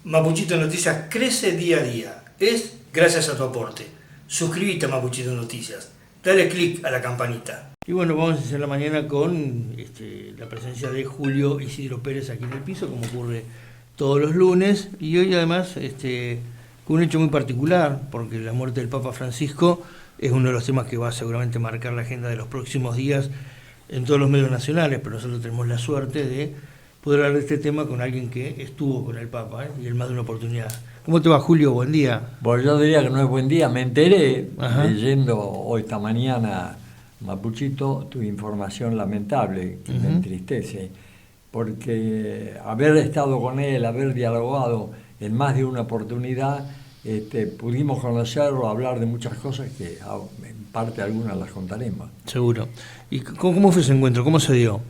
Mapuchito Noticias crece día a día. Es gracias a tu aporte. Suscríbete a Mapuchito Noticias. Dale click a la campanita. Y bueno, vamos a hacer la mañana con la presencia de Julio Isidro Pérez aquí en el piso, como ocurre todos los lunes. Y hoy además con un hecho muy particular, porque la muerte del Papa Francisco es uno de los temas que va a seguramente marcar la agenda de los próximos días en todos los medios nacionales, pero nosotros tenemos la suerte de poder hablar de este tema con alguien que estuvo con el Papa, y en más de una oportunidad. ¿Cómo te va, Julio? Buen día. Bueno, yo diría que no es buen día. Me enteré, Ajá. leyendo hoy esta mañana Mapuchito, tu información lamentable, que me entristece, porque haber estado con él, haber dialogado en más de una oportunidad, pudimos conocerlo, hablar de muchas cosas que en parte algunas las contaremos. Seguro. ¿Y cómo fue ese encuentro? ¿Cómo se dio?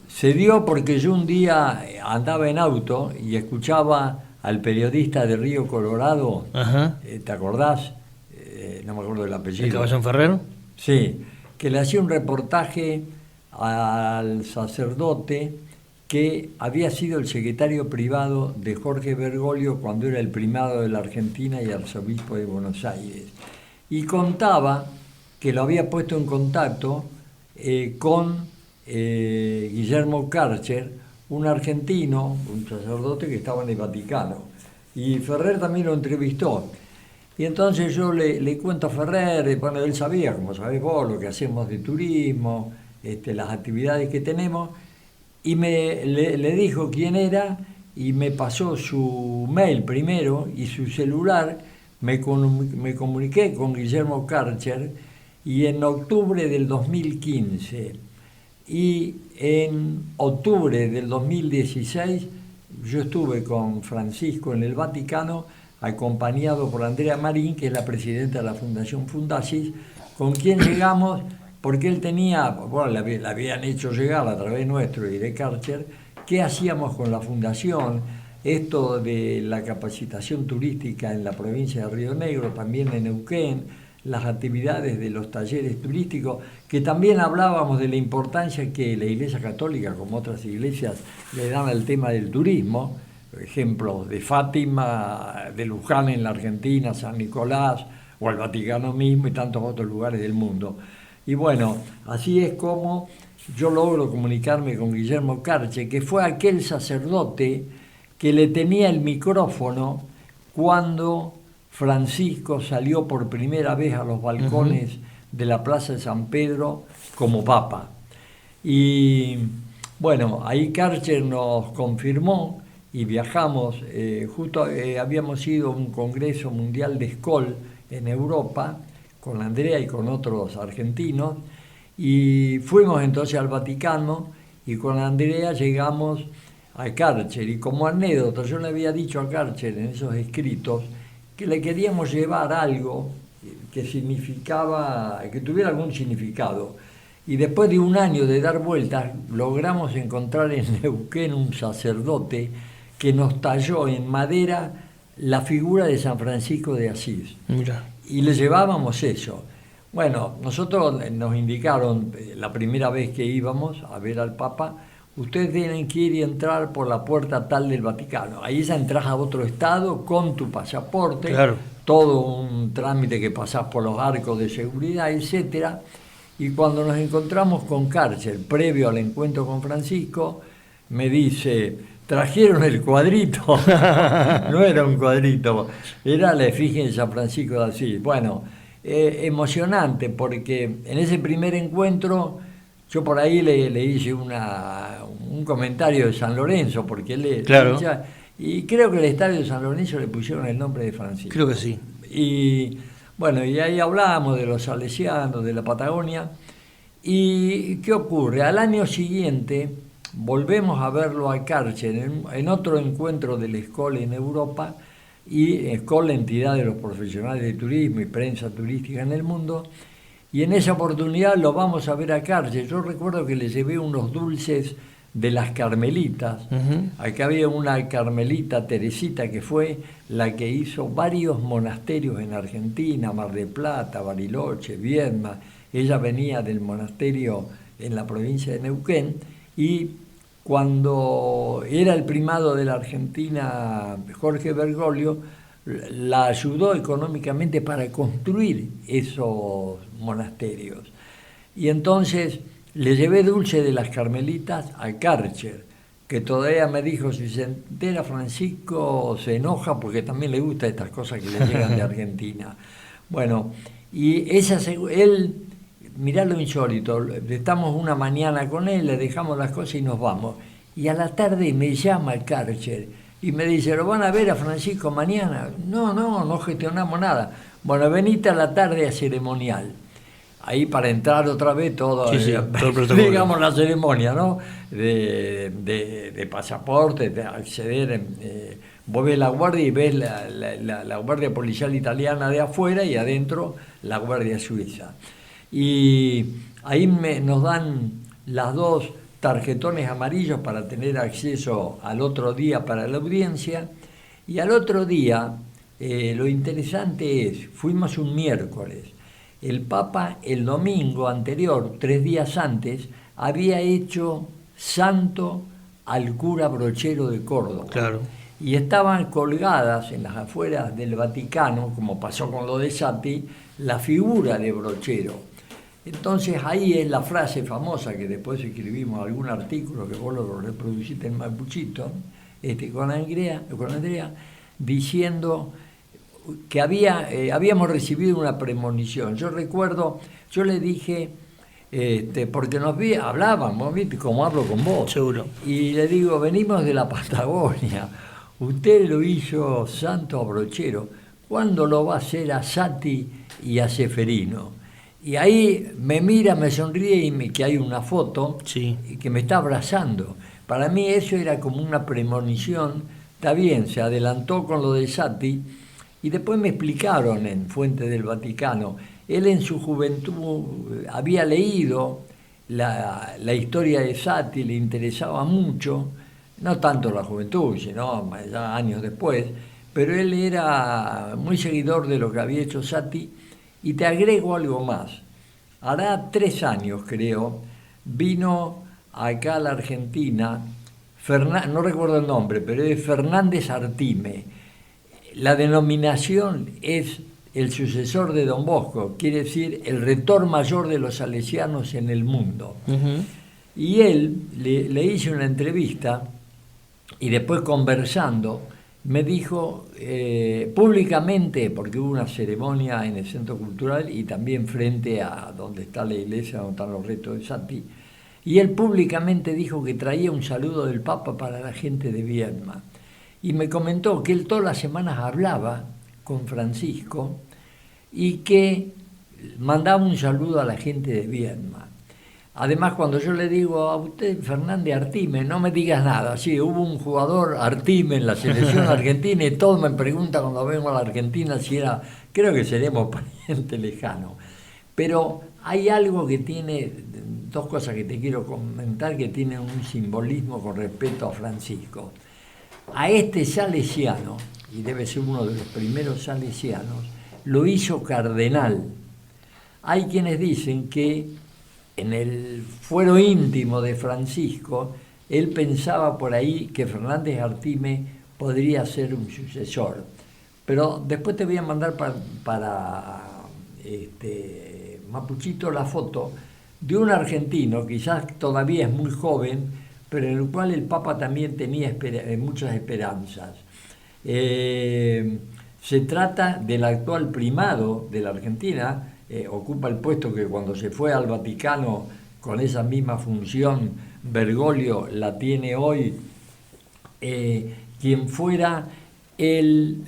Se dio porque yo un día andaba en auto y escuchaba al periodista de Río Colorado. Ajá. ¿Te acordás? No me acuerdo del apellido. ¿El Caballón Ferrer? Sí, que le hacía un reportaje al sacerdote que había sido el secretario privado de Jorge Bergoglio cuando era el primado de la Argentina y arzobispo de Buenos Aires. Y contaba que lo había puesto en contacto con Guillermo Karcher, un argentino, un sacerdote que estaba en el Vaticano. Y Ferrer también lo entrevistó. Y entonces yo le cuento a Ferrer, bueno, él sabía, como sabés vos, lo que hacemos de turismo, las actividades que tenemos, y le dijo quién era y me pasó su mail primero y su celular. Me comuniqué con Guillermo Karcher y en octubre del 2015 y en octubre del 2016 yo estuve con Francisco en el Vaticano, acompañado por Andrea Marín, que es la presidenta de la Fundación Fundacis, con quien llegamos, porque él tenía, bueno, le habían hecho llegar a través nuestro y de Karcher, qué hacíamos con la fundación, esto de la capacitación turística en la provincia de Río Negro, también en Neuquén, las actividades de los talleres turísticos, que también hablábamos de la importancia que la Iglesia Católica, como otras iglesias, le dan al tema del turismo, ejemplos de Fátima, de Luján en la Argentina, San Nicolás, o el Vaticano mismo y tantos otros lugares del mundo. Y bueno, así es como yo logro comunicarme con Guillermo Karcher, que fue aquel sacerdote que le tenía el micrófono cuando Francisco salió por primera vez a los balcones de la Plaza de San Pedro como Papa. Y bueno, ahí Karcher nos confirmó y viajamos, habíamos ido a un congreso mundial de Skoll en Europa, con Andrea y con otros argentinos, y fuimos entonces al Vaticano y con Andrea llegamos a Karcher. Y como anécdota, yo le había dicho a Karcher en esos escritos que le queríamos llevar algo que significaba, que tuviera algún significado. Y después de un año de dar vueltas, logramos encontrar en Neuquén un sacerdote que nos talló en madera la figura de San Francisco de Asís. Mira. Y le llevábamos eso. Bueno, nosotros nos indicaron la primera vez que íbamos a ver al Papa, ustedes tienen que ir y entrar por la puerta tal del Vaticano. Ahí ya entras a otro estado con tu pasaporte, Claro. todo un trámite que pasás por los arcos de seguridad, etc. Y cuando nos encontramos con Karcher, previo al encuentro con Francisco, me dice, trajeron el cuadrito. No era un cuadrito, era la efigie de San Francisco de Asís. Bueno, emocionante, porque en ese primer encuentro yo por ahí le hice un comentario de San Lorenzo, porque él Claro. y creo que el estadio de San Lorenzo le pusieron el nombre de Francisco. Creo que sí. Y bueno, y ahí hablábamos de los salesianos, de la Patagonia. ¿Y qué ocurre? Al año siguiente volvemos a verlo a Karcher en otro encuentro del Skoll en Europa, y Skoll, la entidad de los profesionales de turismo y prensa turística en el mundo. Y en esa oportunidad lo vamos a ver a Karcher. Yo recuerdo que le llevé unos dulces de las carmelitas. Acá había una carmelita, Teresita, que fue la que hizo varios monasterios en Argentina, Mar del Plata, Bariloche, Viedma. Ella venía del monasterio en la provincia de Neuquén y cuando era el primado de la Argentina, Jorge Bergoglio, la ayudó económicamente para construir esos monasterios. Y entonces le llevé dulce de las Carmelitas a Karcher, que todavía me dijo, si se entera Francisco se enoja porque también le gustan estas cosas que le llegan de Argentina. Bueno, y él, mirá lo insólito, estamos una mañana con él, le dejamos las cosas y nos vamos. Y a la tarde me llama el Karcher y me dice, ¿lo van a ver a Francisco mañana? No gestionamos nada. Bueno, venite a la tarde a ceremonial. Ahí para entrar otra vez todo, sí, todo digamos la ceremonia, ¿no? De pasaporte, de acceder, vos ves la guardia y ves la guardia policial italiana de afuera y adentro la guardia suiza. Y ahí nos dan las dos tarjetones amarillos para tener acceso al otro día para la audiencia. Y al otro día, lo interesante es, fuimos un miércoles. El Papa el domingo anterior, 3 días antes, había hecho santo al cura Brochero de Córdoba. Claro. Y estaban colgadas en las afueras del Vaticano, como pasó con lo de Sati, la figura de Brochero. Entonces ahí es la frase famosa que después escribimos algún artículo que vos lo reproduciste en Mapuchito, con Andrea, diciendo que habíamos recibido una premonición. Yo recuerdo, yo le dije, porque hablábamos, ¿viste? Como hablo con vos. Seguro. Y le digo, venimos de la Patagonia, usted lo hizo santo a Brochero, ¿cuándo lo va a hacer a Sati y a Ceferino? Y ahí me mira, me sonríe y que hay una foto, sí, que me está abrazando. Para mí eso era como una premonición. Está bien, se adelantó con lo de Sati. Y después me explicaron en Fuente del Vaticano, él en su juventud había leído la historia de Sati, le interesaba mucho, no tanto la juventud, sino ya años después, pero él era muy seguidor de lo que había hecho Sati. Y te agrego algo más, hará 3 años creo, vino acá a la Argentina, no recuerdo el nombre, pero es Fernández Artime. La denominación es el sucesor de Don Bosco, quiere decir el rector mayor de los salesianos en el mundo. Uh-huh. Y él le hice una entrevista y después conversando me dijo públicamente, porque hubo una ceremonia en el Centro Cultural y también frente a donde está la iglesia, donde están los restos de Sati, y él públicamente dijo que traía un saludo del Papa para la gente de Viedma. Y me comentó que él todas las semanas hablaba con Francisco y que mandaba un saludo a la gente de Viedma. Además, cuando yo le digo a usted, Fernández Artime, no me digas nada. Sí, hubo un jugador Artime en la selección argentina y todos me preguntan cuando vengo a la Argentina si era, creo que seremos pariente lejano. Pero hay algo que tiene, 2 cosas que te quiero comentar que tienen un simbolismo con respecto a Francisco. A este salesiano, y debe ser uno de los primeros salesianos, lo hizo cardenal. Hay quienes dicen que en el fuero íntimo de Francisco, él pensaba por ahí que Fernández Artime podría ser un sucesor. Pero después te voy a mandar para Mapuchito la foto de un argentino, quizás todavía es muy joven, pero en el cual el Papa también tenía muchas esperanzas. Se trata del actual primado de la Argentina, ocupa el puesto que cuando se fue al Vaticano con esa misma función, Bergoglio la tiene hoy, quien fuera el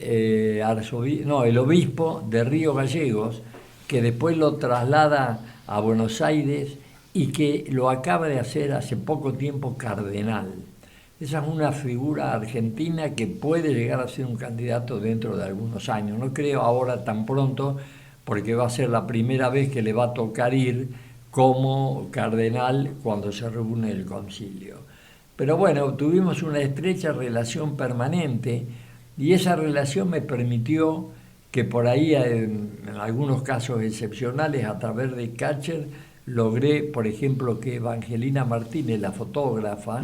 obispo de Río Gallegos, que después lo traslada a Buenos Aires y que lo acaba de hacer hace poco tiempo cardenal. Esa es una figura argentina que puede llegar a ser un candidato dentro de algunos años. No creo ahora tan pronto, porque va a ser la primera vez que le va a tocar ir como cardenal cuando se reúne el concilio. Pero bueno, tuvimos una estrecha relación permanente y esa relación me permitió que por ahí, en algunos casos excepcionales, a través de Karcher, logré, por ejemplo, que Evangelina Martínez, la fotógrafa,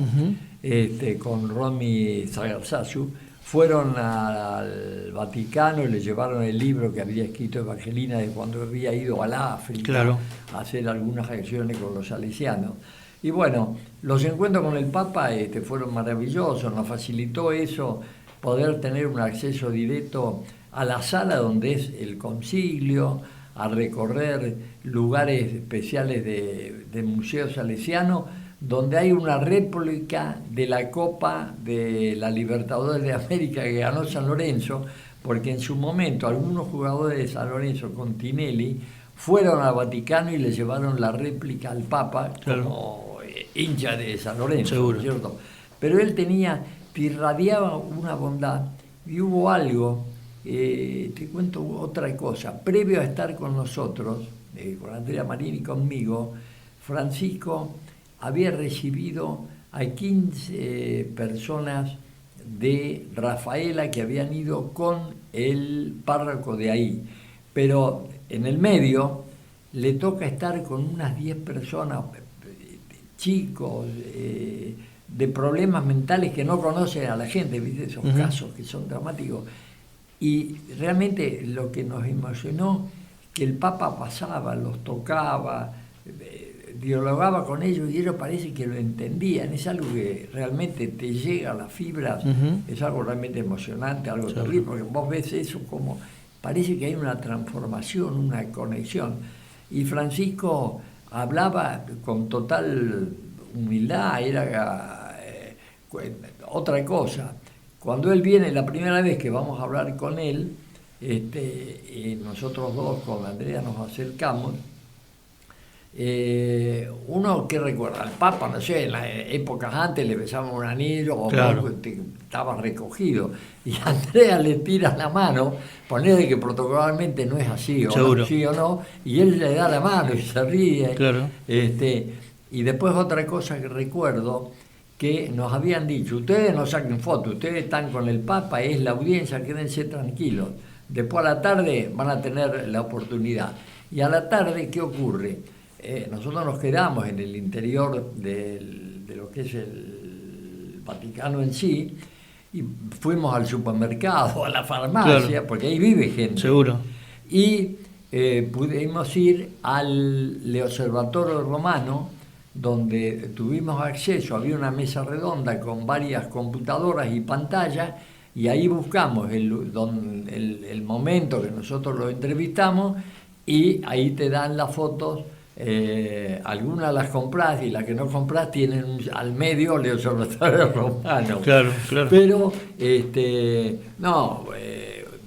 con Romy Sagarzazu, fueron al Vaticano y le llevaron el libro que había escrito Evangelina de cuando había ido al África, claro, a hacer algunas acciones con los salesianos. Y bueno, los encuentros con el Papa fueron maravillosos, nos facilitó eso, poder tener un acceso directo a la sala donde es el concilio, a recorrer lugares especiales de Museo Salesiano, donde hay una réplica de la Copa de la Libertadores de América que ganó San Lorenzo, porque en su momento algunos jugadores de San Lorenzo con Tinelli fueron al Vaticano y le llevaron la réplica al Papa, claro, como hincha de San Lorenzo, seguro, ¿cierto? Pero él irradiaba una bondad, y hubo algo, te cuento otra cosa, previo a estar con nosotros, con Andrea Marini y conmigo, Francisco había recibido a 15 personas de Rafaela que habían ido con el párroco de ahí, pero en el medio le toca estar con unas 10 personas, chicos, de problemas mentales que no conocen a la gente, ¿viste? Esos casos que son dramáticos. Y realmente lo que nos emocionó, que el Papa pasaba, los tocaba, dialogaba con ellos y ellos parece que lo entendían. Es algo que realmente te llega a las fibras, es algo realmente emocionante, algo terrible, porque vos ves eso como parece que hay una transformación, una conexión. Y Francisco hablaba con total humildad, era otra cosa. Cuando él viene, la primera vez que vamos a hablar con él, y nosotros dos con Andrea nos acercamos, uno que recuerda al Papa, no sé, en las épocas antes le besaban un anillo o claro, estaba recogido, y Andrea le tira la mano, ponele que protocolarmente no es así, o no, sí o no, y él le da la mano y se ríe. Claro. Y después otra cosa que recuerdo, que nos habían dicho, ustedes no saquen fotos, ustedes están con el Papa, es la audiencia, quédense tranquilos, después a la tarde van a tener la oportunidad. Y a la tarde, ¿qué ocurre? Nosotros nos quedamos en el interior de lo que es el Vaticano en sí, y fuimos al supermercado, a la farmacia, claro, porque ahí vive gente. Seguro. Y pudimos ir al Observatorio Romano, donde tuvimos acceso, había una mesa redonda con varias computadoras y pantallas, y ahí buscamos el momento que nosotros lo entrevistamos, y ahí te dan las fotos. Algunas las compras y las que no compras tienen al medio el Observatorio Romano. Claro, claro. Pero,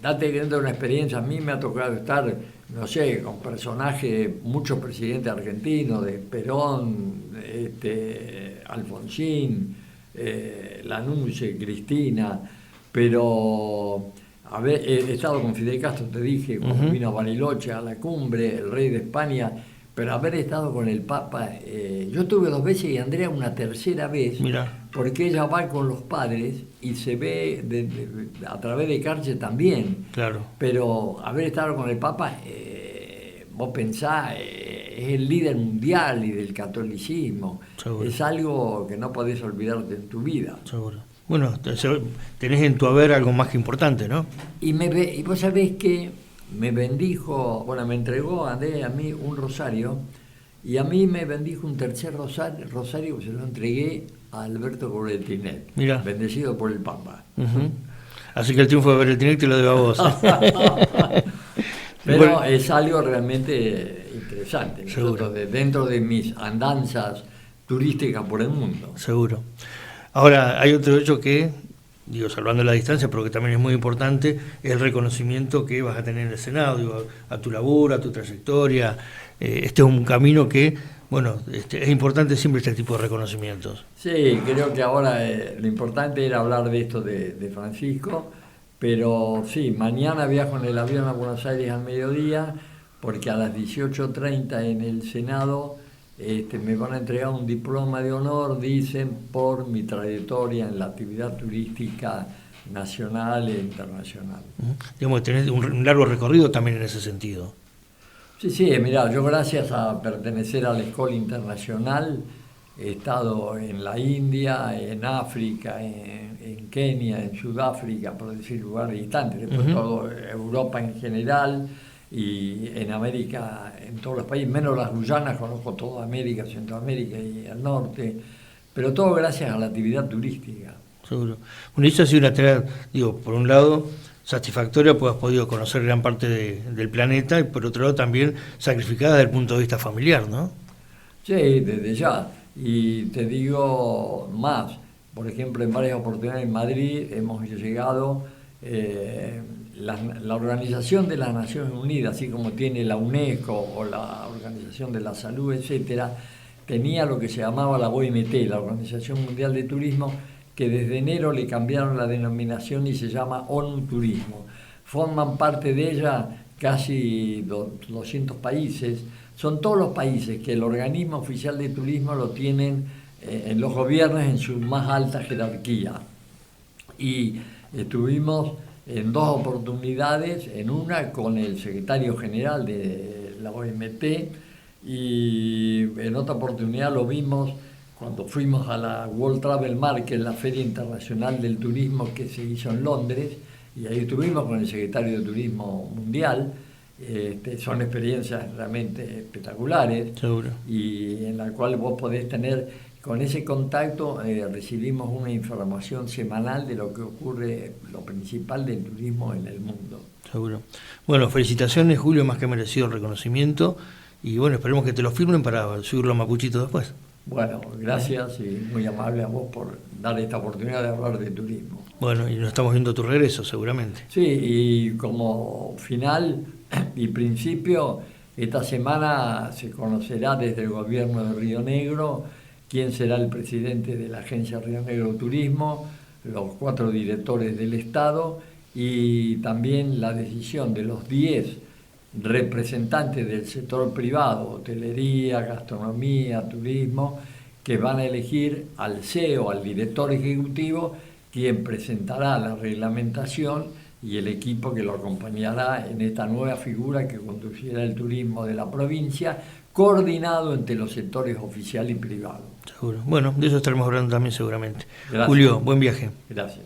date dentro de una experiencia. A mí me ha tocado estar, no sé, con personajes, muchos presidentes argentinos, de Perón, Alfonsín, Lanuse, Cristina, pero he estado con Fidel Castro, te dije, cuando vino a Bariloche a la cumbre, el rey de España. Pero haber estado con el Papa, yo estuve 2 veces y Andrea una tercera vez. Mirá. Porque ella va con los padres y se ve a través de Carche también. Claro. Pero haber estado con el Papa, vos pensás, es el líder mundial y del catolicismo. Seguro. Es algo que no podés olvidarte en tu vida. Seguro. Bueno, tenés en tu haber algo más que importante, ¿no? Y vos sabés que me bendijo, me entregó Andrea a mí un rosario, y a mí me bendijo un tercer rosario que se lo entregué a Alberto Beretinet, bendecido por el Papa. Así que el triunfo de Beretinet te lo debo a vos. Pero bueno, es algo realmente interesante, seguro, dentro de mis andanzas turísticas por el mundo. Seguro. Ahora, hay otro hecho que, salvando la distancia, pero que también es muy importante, el reconocimiento que vas a tener en el Senado, a tu labor, a tu trayectoria. Este es un camino que, es importante siempre este tipo de reconocimientos. Sí, creo que ahora lo importante era hablar de esto de Francisco, pero sí, mañana viajo en el avión a Buenos Aires al mediodía, porque a las 18:30 en el Senado me van a entregar un diploma de honor, dicen, por mi trayectoria en la actividad turística nacional e internacional. Digamos, tenés un largo recorrido también en ese sentido. Sí, sí, mira, yo gracias a pertenecer a la Escuela Internacional he estado en la India, en África, en Kenia, en Sudáfrica, por decir lugares distantes, después todo Europa en general y en América, en todos los países, menos las Guyanas, conozco toda América, Centroamérica y el norte, pero todo gracias a la actividad turística. Seguro. Bueno, eso ha sido una tarea, digo, por un lado, satisfactoria, pues has podido conocer gran parte del planeta, y por otro lado también sacrificada desde el punto de vista familiar, ¿no? Sí, desde ya. Y te digo más, por ejemplo, en varias oportunidades en Madrid hemos llegado, la Organización de las Naciones Unidas, así como tiene la UNESCO o la Organización de la Salud, etcétera, tenía lo que se llamaba la OMT, la Organización Mundial de Turismo, que desde enero le cambiaron la denominación y se llama ONU Turismo. Forman parte de ella casi 200 países. Son todos los países que el organismo oficial de turismo lo tienen en los gobiernos en su más alta jerarquía. Y estuvimos en dos oportunidades, en una con el secretario general de la OMT y en otra oportunidad lo vimos cuando fuimos a la World Travel Market, la Feria Internacional del Turismo que se hizo en Londres, y ahí estuvimos con el secretario de Turismo Mundial. Son experiencias realmente espectaculares. Seguro. Y en la cual vos podés tener, con ese contacto recibimos una información semanal de lo que ocurre, lo principal del turismo en el mundo. Seguro. Bueno, felicitaciones, Julio, más que merecido el reconocimiento, y bueno, esperemos que te lo firmen para subirlo a Mapuchito después. Bueno, gracias y muy amable a vos por dar esta oportunidad de hablar de turismo. Bueno, y nos estamos viendo a tu regreso, seguramente. Sí, y como final y principio, esta semana se conocerá desde el gobierno de Río Negro quién será el presidente de la agencia Río Negro Turismo, los 4 directores del Estado y también la decisión de los 10 representantes del sector privado, hotelería, gastronomía, turismo, que van a elegir al CEO, al director ejecutivo, quien presentará la reglamentación y el equipo que lo acompañará en esta nueva figura que conducirá el turismo de la provincia, coordinado entre los sectores oficial y privado. Seguro. Bueno, de eso estaremos hablando también seguramente. Gracias. Julio, buen viaje. Gracias.